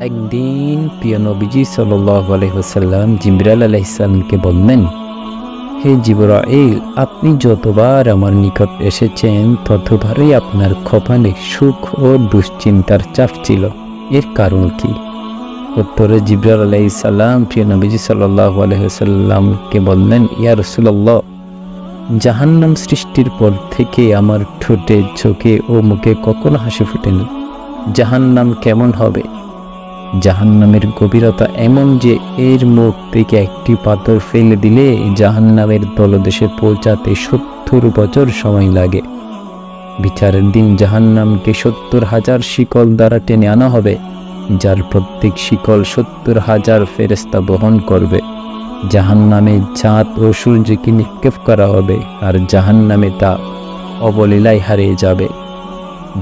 একদিন প্রিয় নবীজি সাল্লাল্লাহু আলাইহি ওয়াসাল্লাম জিবরাইল আলাইহিস সালামকে বললেন, হে জিবরাইল, আপনি যতবার আমার নিকট এসেছেন ততবারই আপনার কপালে সুখ ও দুশ্চিন্তার চাপ ছিল। এর কারণ কি? উত্তরে জিবরাইল আলাইহিস সালাম প্রিয় নবীজি সাল্লাল্লাহু আলাইহি ওয়াসাল্লামকে বললেন, ইয়া রাসূলুল্লাহ, জাহান্নাম সৃষ্টির পর থেকে আমার ঠোঁটে, চোখে ও মুখে কখনো হাসি ফোটেনি। জাহান্নাম কেমন হবে? জাহান্নামের গভীরতা এমন যে এর মুখ থেকে একটি পাথর ফেলে দিলে জাহান্নামের তলদেশে পৌঁছাতে 70 বছর সময় লাগে। বিচারের দিন জাহান্নামকে 70,000 শিকল দ্বারা টেনে আনা হবে, যার প্রত্যেক শিকল 70,000 ফেরেশতা বহন করবে। জাহান্নামে চাঁদ ও সূর্যকে নিক্ষেপ করা হবে, আর জাহান্নামে তা অবলীলায় হারিয়ে যাবে।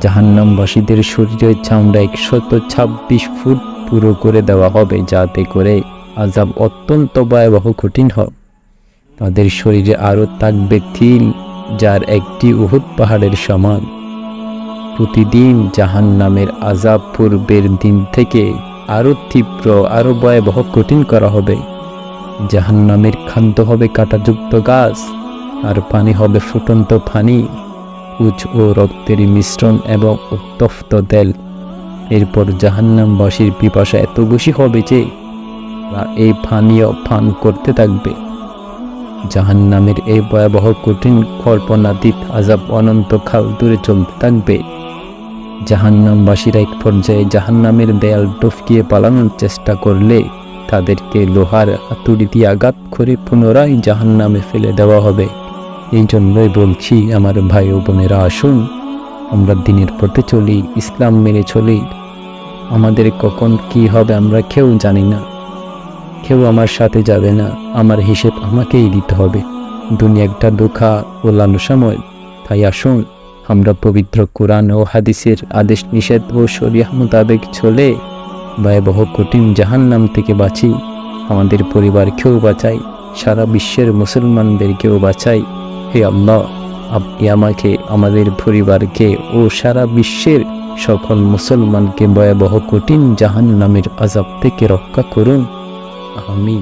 জাহান্নামবাসীদের শরীরের চামড়া 126 ফুট পুরো করে দেওয়া হবে, যাতে করে আযাব অত্যন্ত ভয়াবহ কঠিন হয়। তাদের শরীরে আরও থাকবে তিল, যার একটি উহুদ পাহাড়ের সমান। প্রতিদিন জাহান্নামের আযাব পূর্বের দিন থেকে আরও তীব্র, আরও ভয়াবহ কঠিন করা হবে। জাহান্নামের খাদ্য হবে কাঁটাযুক্ত গাছ, আর পানি হবে ফুটন্ত পানি, পুঁজ ও রক্তের মিশ্রণ এবং উত্তপ্ত তেল। এরপর জাহান্নামবাসীর পিপাসা এত বেশি হবে যে এই পানীয় পান করতে থাকবে। জাহান্নামের এই ভয়াবহ কঠিন কল্পনাতীত আযাব অনন্তকাল ধরে চলতে থাকবে। জাহান্নামবাসীরা এক পর্যায়ে জাহান্নামের দেয়াল টপকিয়ে পালানোর চেষ্টা করলে তাদেরকে লোহার হাতুড়ি দিয়ে আঘাত করে পুনরায় জাহান্নামে ফেলে দেওয়া হবে। এই জন্যই বলছি, আমার ভাই ও বোনেরা, আসুন আমরা দিনের পথে চলি, ইসলাম মেনে চলি। আমাদের কখন কি হবে আমরা কেউ জানি না, কেউ আমার সাথে যাবে না, আমার হিসেব আমাকেই দিতে হবে। দুনিয়া একটা ধোঁকা ও লালসাময়। তাই আসুন আমরা পবিত্র কোরআন ও হাদিসের আদেশ নিষেধ ও শরিয়াহ মোতাবেক চলে ভয়াবহ কঠিন জাহান্নাম থেকে বাঁচি। আমাদের পরিবারকেও বাঁচাই, সারা বিশ্বের মুসলমানদেরকেও বাঁচাই। হে আল্লাহ, আপনি আমাকে, আমাদের পরিবারকে ও সারা বিশ্বের সকল মুসলমানকে ভয়াবহ কঠিন জাহান্নামের আযাব থেকে রক্ষা করুন। আমিন।